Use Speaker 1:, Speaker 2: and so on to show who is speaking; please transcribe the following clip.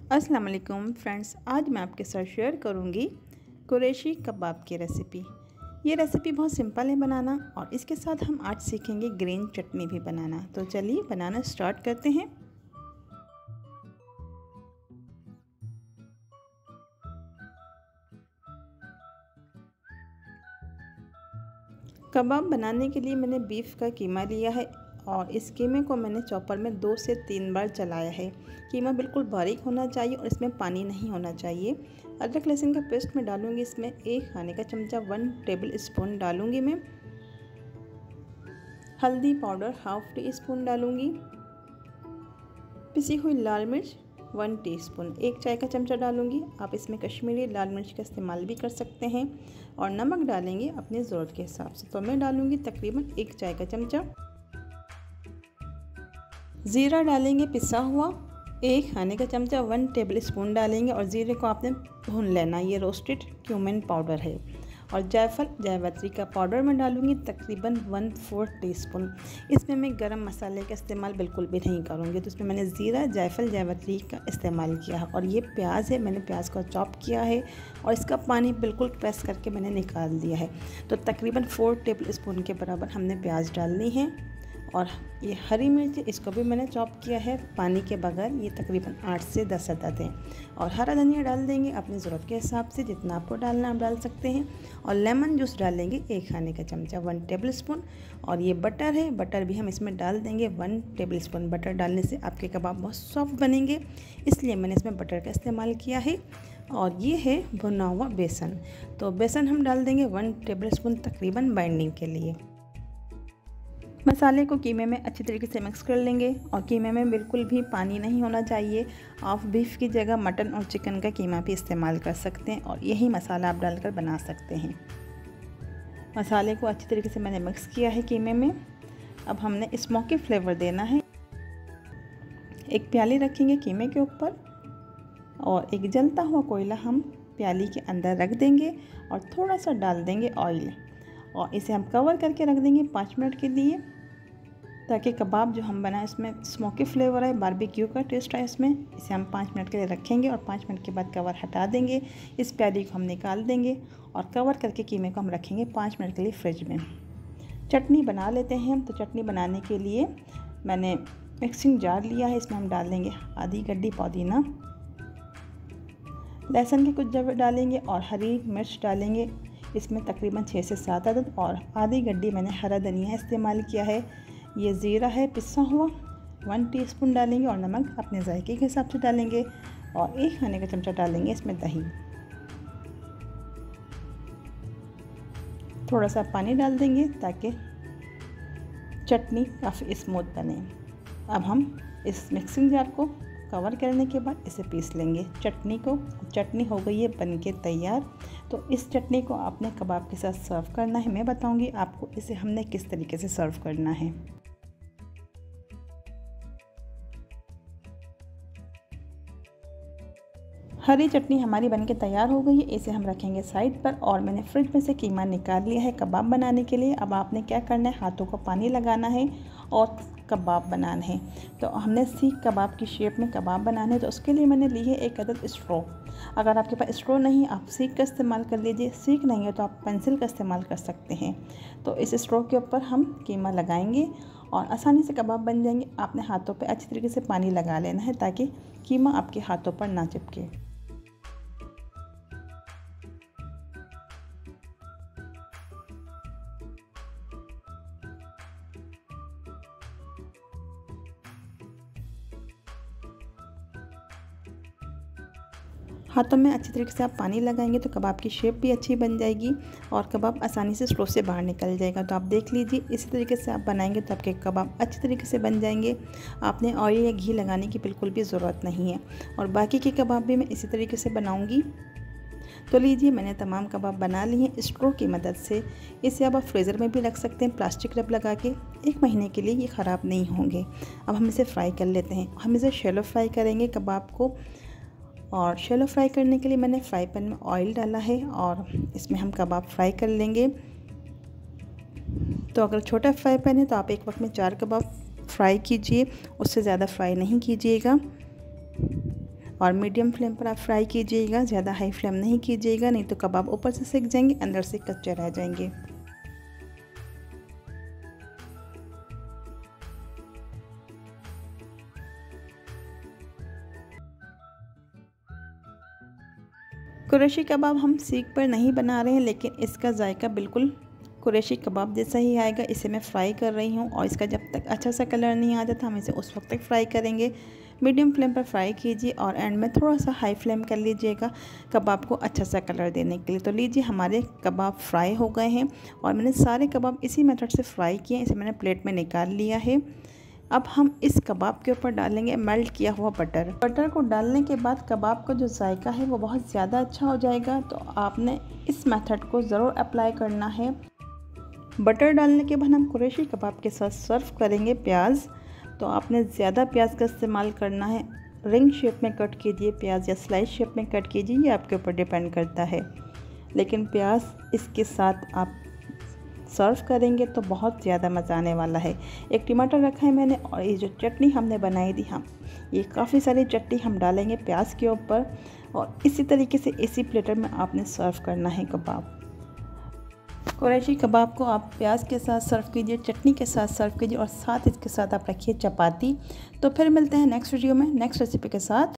Speaker 1: अस्सलाम वालेकुम फ्रेंड्स, आज मैं आपके साथ शेयर करूंगी कुरैशी कबाब की रेसिपी। ये रेसिपी बहुत सिंपल है बनाना और इसके साथ हम आज सीखेंगे ग्रीन चटनी भी बनाना। तो चलिए बनाना स्टार्ट करते हैं। कबाब बनाने के लिए मैंने बीफ का कीमा लिया है और इस कीमे को मैंने चॉपर में 2 से 3 बार चलाया है। कीमा बिल्कुल बारीक होना चाहिए और इसमें पानी नहीं होना चाहिए। अदरक लहसुन का पेस्ट मैं डालूंगी, इसमें 1 खाने का चमचा 1 टेबल स्पून डालूंगी मैं। हल्दी पाउडर 1/2 टीस्पून डालूंगी। पिसी हुई लाल मिर्च 1 टीस्पून, 1 चाय का चमचा डालूंगी। आप इसमें कश्मीरी लाल मिर्च का इस्तेमाल भी कर सकते हैं। और नमक डालेंगे अपनी ज़रूरत के हिसाब से, तो मैं डालूंगी तकरीबन 1 चाय का चमचा। ज़ीरा डालेंगे पिसा हुआ 1 खाने का चमचा 1 टेबल स्पून डालेंगे और ज़ीरे को आपने भून लेना, ये रोस्टेड क्यूमिन पाउडर है। और जायफल जायवत्री का पाउडर मैं डालूंगी तकरीबन 1/4 टीस्पून। इसमें मैं गरम मसाले का इस्तेमाल बिल्कुल भी नहीं करूँगी, तो इसमें मैंने ज़ीरा जायफल जायवत्री का इस्तेमाल किया है। और ये प्याज है, मैंने प्याज को चॉप किया है और इसका पानी बिल्कुल प्रेस करके मैंने निकाल दिया है। तो तकरीबन 4 टेबल स्पून के बराबर हमने प्याज डालनी है। और ये हरी मिर्च, इसको भी मैंने चॉप किया है पानी के बगैर, ये तकरीबन 8 से 10 अदद हैं। और हरा धनिया डाल देंगे अपनी ज़रूरत के हिसाब से, जितना आपको डालना आप डाल सकते हैं। और लेमन जूस डालेंगे 1 खाने का चमचा 1 टेबल स्पून। और ये बटर है, बटर भी हम इसमें डाल देंगे 1 टेबल स्पून। बटर डालने से आपके कबाब बहुत सॉफ्ट बनेंगे, इसलिए मैंने इसमें बटर का इस्तेमाल किया है। और ये है भुना हुआ बेसन, तो बेसन हम डाल देंगे 1 टेबल स्पून तकरीबन बाइंडिंग के लिए। मसाले को कीमे में अच्छी तरीके से मिक्स कर लेंगे और कीमे में बिल्कुल भी पानी नहीं होना चाहिए। आप बीफ की जगह मटन और चिकन का कीमा भी इस्तेमाल कर सकते हैं और यही मसाला आप डालकर बना सकते हैं। मसाले को अच्छी तरीके से मैंने मिक्स किया है कीमे में। अब हमने स्मोकी फ्लेवर देना है। एक प्याली रखेंगे कीमे के ऊपर और एक जलता हुआ कोयला हम प्याली के अंदर रख देंगे और थोड़ा सा डाल देंगे ऑयल और इसे हम कवर करके रख देंगे 5 मिनट के लिए, ताकि कबाब जो हम बनाएं इसमें स्मोकी फ्लेवर आए, बारबेक्यू का टेस्ट आए इसमें। इसे हम 5 मिनट के लिए रखेंगे और 5 मिनट के बाद कवर हटा देंगे। इस प्याली को हम निकाल देंगे और कवर करके कीमे को हम रखेंगे 5 मिनट के लिए फ्रिज में। चटनी बना लेते हैं। तो चटनी बनाने के लिए मैंने मिक्सिंग जार लिया है, इसमें हम डाल देंगे आधी गड्डी पुदीना, लहसुन के कुछ जवे डालेंगे और हरी मिर्च डालेंगे इसमें तकरीबन 6 से 7 अदद। और आधी गड्डी मैंने हरा धनिया इस्तेमाल किया है। ये ज़ीरा है पिसा हुआ 1 टीस्पून डालेंगे और नमक अपने जायके के हिसाब से डालेंगे और 1 खाने का चमचा डालेंगे इसमें दही। थोड़ा सा पानी डाल देंगे ताकि चटनी काफ़ी स्मूथ बने। अब हम इस मिक्सिंग जार को कवर करने के बाद इसे पीस लेंगे चटनी को। चटनी हो गई है बनके तैयार। तो इस चटनी को आपने कबाब के साथ सर्व करना है। मैं बताऊंगी आपको इसे हमने किस तरीके से सर्व करना है। हरी चटनी हमारी बनके तैयार हो गई है, इसे हम रखेंगे साइड पर। और मैंने फ्रिज में से कीमा निकाल लिया है कबाब बनाने के लिए। अब आपने क्या करना है, हाथों को पानी लगाना है और कबाब बनाना है। तो हमने सीख कबाब की शेप में कबाब बनाने हैं, तो उसके लिए मैंने ली है 1 अदद स्ट्रॉ। अगर आपके पास स्ट्रॉ नहीं, आप सीख का इस्तेमाल कर लीजिए। सीख नहीं है तो आप पेंसिल का इस्तेमाल कर सकते हैं। तो इस स्ट्रॉ के ऊपर हम कीमा लगाएंगे और आसानी से कबाब बन जाएंगे। आपने हाथों पे अच्छी तरीके से पानी लगा लेना है ताकि कीमा आपके हाथों पर ना चिपके। हाथों में अच्छी तरीके से आप पानी लगाएंगे तो कबाब की शेप भी अच्छी बन जाएगी और कबाब आसानी से स्ट्रो से बाहर निकल जाएगा। तो आप देख लीजिए, इसी तरीके से आप बनाएंगे तो आपके कबाब अच्छी तरीके से बन जाएंगे। आपने ऑयल या घी लगाने की बिल्कुल भी ज़रूरत नहीं है। और बाकी के कबाब भी मैं इसी तरीके से बनाऊँगी। तो लीजिए, मैंने तमाम कबाब बना लिए हैं स्ट्रो की मदद से। इसे अब आप फ्रीज़र में भी रख सकते हैं प्लास्टिक रब लगा के, 1 महीने के लिए ये ख़राब नहीं होंगे। अब हम इसे फ्राई कर लेते हैं। हम इसे शैलो फ्राई करेंगे कबाब को। और शैलो फ्राई करने के लिए मैंने फ्राई पैन में ऑयल डाला है और इसमें हम कबाब फ्राई कर लेंगे। तो अगर छोटा फ्राई पैन है तो आप एक वक्त में 4 कबाब फ्राई कीजिए, उससे ज़्यादा फ्राई नहीं कीजिएगा। और मीडियम फ्लेम पर आप फ्राई कीजिएगा, ज़्यादा हाई फ्लेम नहीं कीजिएगा, नहीं तो कबाब ऊपर से सिक जाएंगे, अंदर से कच्चे रह जाएंगे। कुरैशी कबाब हम सीख पर नहीं बना रहे हैं, लेकिन इसका जायका बिल्कुल कुरैशी कबाब जैसा ही आएगा। इसे मैं फ्राई कर रही हूँ और इसका जब तक अच्छा सा कलर नहीं आ जाता हम इसे उस वक्त तक फ्राई करेंगे। मीडियम फ्लेम पर फ्राई कीजिए और एंड में थोड़ा सा हाई फ्लेम कर लीजिएगा कबाब को अच्छा सा कलर देने के लिए। तो लीजिए हमारे कबाब फ्राई हो गए हैं और मैंने सारे कबाब इसी मेथड से फ्राई किए। इसे मैंने प्लेट में निकाल लिया है। अब हम इस कबाब के ऊपर डालेंगे मेल्ट किया हुआ बटर। बटर को डालने के बाद कबाब का जो जायका है वो बहुत ज़्यादा अच्छा हो जाएगा। तो आपने इस मेथड को ज़रूर अप्लाई करना है। बटर डालने के बाद हम कुरैशी कबाब के साथ सर्व करेंगे प्याज। तो आपने ज़्यादा प्याज का इस्तेमाल करना है। रिंग शेप में कट कीजिए प्याज या स्लाइस शेप में कट कीजिए, ये आपके ऊपर डिपेंड करता है। लेकिन प्याज इसके साथ आप सर्व करेंगे तो बहुत ज़्यादा मज़ा आने वाला है। एक टमाटर रखा है मैंने और ये जो चटनी हमने बनाई थी, हम ये काफ़ी सारी चटनी हम डालेंगे प्याज के ऊपर और इसी तरीके से इसी प्लेटर में आपने सर्व करना है कबाब। कुरैशी कबाब को आप प्याज के साथ सर्व कीजिए, चटनी के साथ सर्व कीजिए और साथ इसके साथ आप रखिए चपाती। तो फिर मिलते हैं नेक्स्ट वीडियो में नेक्स्ट रेसिपी के साथ।